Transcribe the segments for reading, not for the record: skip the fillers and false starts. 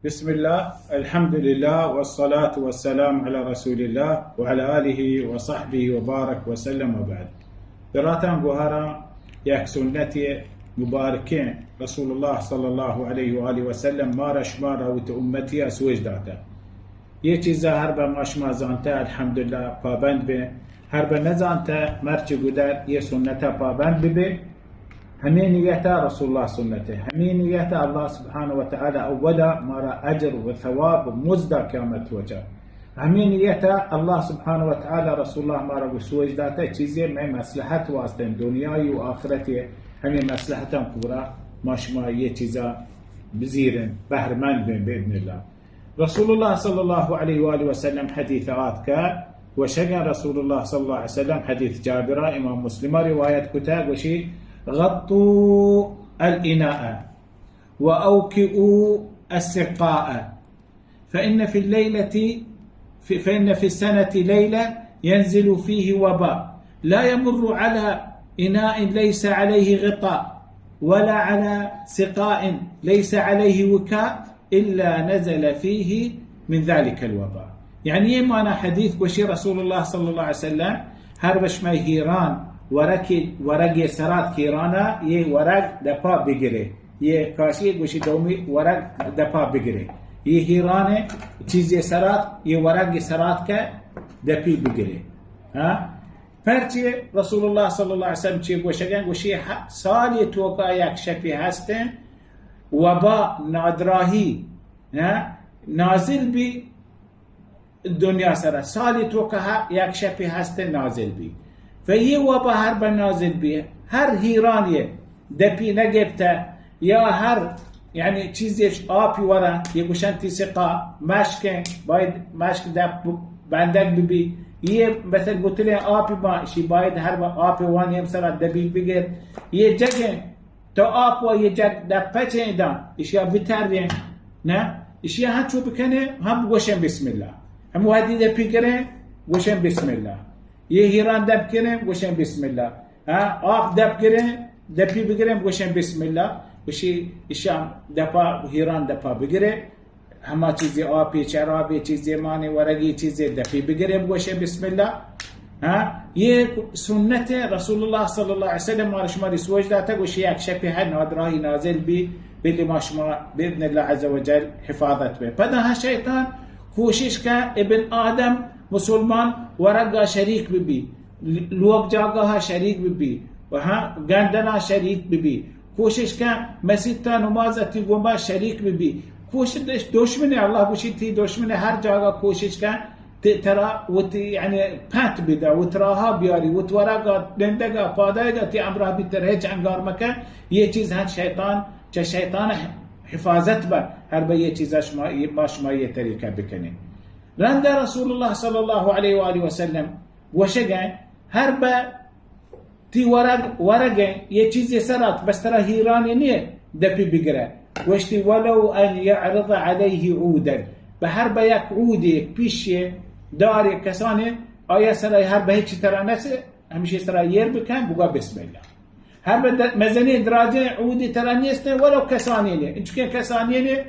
بسم الله، الحمد لله، والصلاة والسلام على رسول الله وعلى آله وصحبه وبارك وسلم وبعد. براتان بوهارا يك سنتي مباركين رسول الله صلى الله عليه وآله وسلم مارش مارا وت أمتي أسويج داتا يچیزا هربا ماشما زانتا الحمد لله پابند به هربا نزانتا مرچ گودر یه سنتا پابند به همين نيتا رسول الله سنته همين نيتا الله سبحانه وتعالى أولا مرا أجر وثواب مزدا كامت وجه همين نيتا الله سبحانه وتعالى رسول الله مرا بسوج داتا چیزی من مصلحت واسطن دنیای و آخرتی همين مصلحتان پورا ماشما یه چیزا بزيرن بهرمند بإذن الله. رسول الله صلى الله عليه وآله وسلم حديثات كان وشجع رسول الله صلى الله عليه وسلم حديث جابر إمام مسلم رواية كتاب وشي غطوا الإناء وأوكئوا السقاء فإن في السنة ليلة ينزل فيه وباء لا يمر على إناء ليس عليه غطاء ولا على سقاء ليس عليه وكاء إلا نزل فيه من ذلك الوباء. يعني معنى حديث وشي رسول الله صلى الله عليه وسلم هربش ما هيران ورق سرات كيرانا يه ورق دپا بگیره يه کاشی گوشی دومی ورق دپا بگیره يه هيرانه چیزی سرات يه ورق سرات که دپی بگیره ها پرچه رسول الله صلى الله عليه وسلم چی گوشگن گوشی سالی توقع یک شپی هستن وبا نادراهی نازل بی دنیا سره سالی توقع یک شپی هستن نازل بی فهي وبا هر بنازل بيه هر هيرانيه دبي نجبته يا هر يعني چیزش آبی ورا يگوشن تسقا مشکن باید مشک دب بندق ببي یه مثل قلت له آبی با شي باید هر با آبی وانی مثلا دبی بگیر یه جگه تا آب و یه جگ دبچه ایدان اشیا بترین نه اشیا هم چو بکنه هم گوشن بسم الله هم وادی دبی گره گوشن بسم الله ये हीरान दब करें गोशें बिस्मिल्लाह आप दब करें दपी बगरें गोशें बिस्मिल्लाह वशी इशाम दपा हीरान दपा बगरे हमा चीजें आपी चराबी चीजें माने वरगी चीजें दपी बगरें गोशें बिस्मिल्लाह ये सुन्नत है रसूलुल्लाह सल्लल्लाहु अलैहि वसल्लम और शुमारी सोच दाता वशी एक शपी है नादराही नाजिल भी बिल्ली माशमा باذن الله عز وجل حفاظت به पदा शैतान कोशिश का इब्न आदम मुसलमान वरगा शरीक भी लोग जागा शरीक भी वहाँ गंदना शरीक भी कोशिश का मसीता नमाज अति गुमा शरीक भी कोशिश दुश्मन अल्लाह कुछ थी दुश्मन हर जगह कोशिश का ترى يعني فات بدا وتراها بياري وتورقا دندقا پادايقا تي امرها بترهج عنقار مكان ये चीज है शैतान حفاظت با هر به ये चीज ما ये तरीका بکنه رند رسول الله صلى الله عليه وآله وسلم وشجع هربا تي ورقة يجيز سرات بس ترى هيراني نيه دبي بقرة واشتي ولو أن يعرض عليه عودا بهربا يك عودي بيشي داري كساني آيا سرا هربا هيك ترى نسي همشي سرا يربكان بقى بسم الله هربا مزني دراجة عودي ترى نيسته ولو كساني ليه انتو كين كساني ليه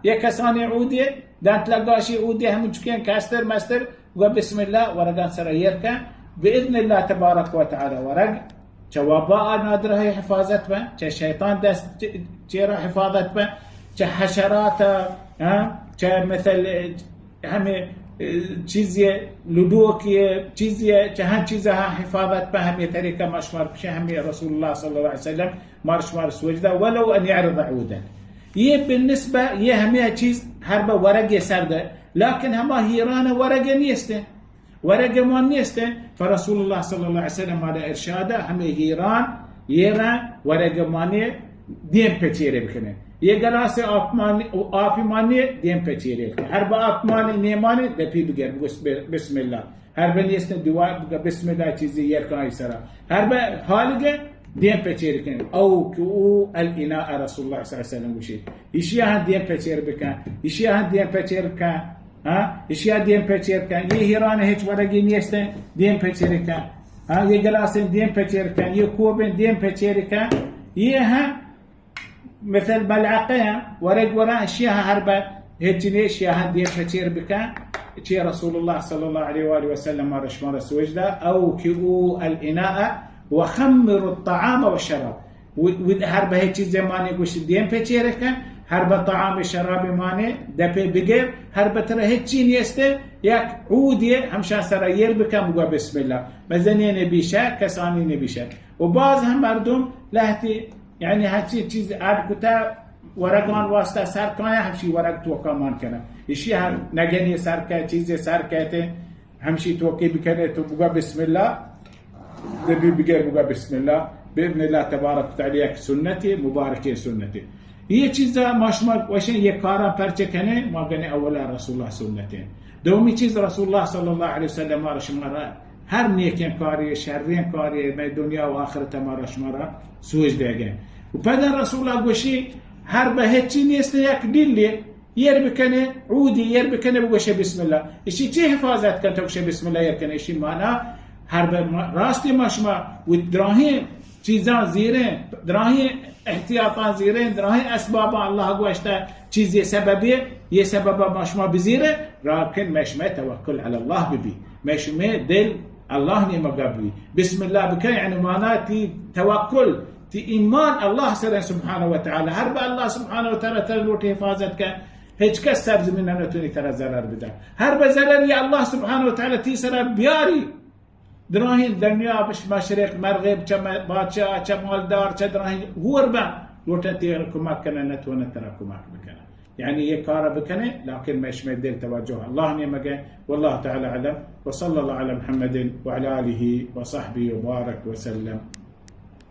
يا كساني عودي دانت لقاشي عودي هم كين كاستر ماستر وبسم الله ورقان سرايركا باذن الله تبارك وتعالى ورق جوابا نادره حفاظت به الشيطان دست جرا حفاظت به حشرات مثل هم چیزی لدوکی چیزی هم چیزها حفاظت به هم طریقه مشمار بشه هم رسول الله صلى الله عليه وسلم مارشمار سوجده ولو ان يعرض عودا ये بالنسبة ये हमें चीज हर बार ورقة سرده لكن هما هيران ورقة نيسته ورقة ما نيسته فرسول الله صلى الله عليه وسلم على إرشاده هم هيران يران ورقة ماني دين بتيري بكنه يجلس آب ماني دين بتيري هر بار آب ماني نيماني دبي بجر بسم الله هر بار نيسته دعاء بسم الله چیزی يركان يسرا هر بار حالجه دين بتشير كان أو كو الإناء رسول الله صلى الله عليه وسلم وشيء إشياء دين بتشير بكان إشياء دين بتشير كان إشياء دين بتشير كان يهيران هيك ورقين يستن دين بتشير كان يجلسن دين بتشير كان يكوبن دين بتشير كان يها مثل ملعقه ورق وراء اشياء هربة هجني اشياء هدي فتير بكا شي رسول الله صلى الله عليه واله وسلم مرش مرس وجده او كئوا الاناء وخمروا الطعام والشراب وهربة هيك زماني قوش ديم فتيرك هربة طعام الشراب ماني دبي بغير هربة ترى هيك نيسته ياك عوديه همشان سراير بكا مقوا بسم الله مزني نبيشا كساني نبيشا وبعض هم مردم لهتي يعني هاتي چیز ارکوتا ورقان واسطه سر کنه همشی ورق توکا مان کنه ایشی هم نگنی سر که چیز سر کهته همشی توکی بکنه تو بگا بسم الله دبی بگه بگا بسم الله باذن الله تبارک وتعالى سنتي مبارکه سنتي یه چیزا ماشما وشن یک کارا پرچه کنه ما گنه اولا رسول الله سنته دومی چیز رسول الله صلی الله علیه وسلم مارش مرا هر نیکن کاری شرین کاری به دنیا و آخرت مارش مرا سوج دیگه و پدر رسول الله گوشی هر به هیچی نیست یک دیلی یر بکنه عودی یر بکنه بگوشه بسم الله اشی چه حفاظت کن توشه بسم الله یر کنه اشی معنا هر به راستی ماشما و دراهی چیزان زیره دراهی احتیاطان زیره دراهی اسبابا الله گوشته چیزی سببی یه سبب ماشما بزیره راکن مشما توکل علی الله ببی مشما دل الله نيما قبلي بسم الله بك يعني معناتي توكل تي إيمان الله سبحانه وتعالى هرب الله سبحانه وتعالى تلوتي حفاظتك هيك كسر زميننا نتوني ترى زرر بدا هرب زرر يا الله سبحانه وتعالى تي سر بياري دراهين دنيا بش مشرق مرغب بادشاه شمال دار دراهين هو ربا لوتتي كماك كنا نتوني ترى كماك بكنا يعني يكارا بكنه لكن ما يشمل دل توجه الله نيمجه والله تعالى أعلم وصلى الله على محمد وعلى آله وصحبه وبارك وسلم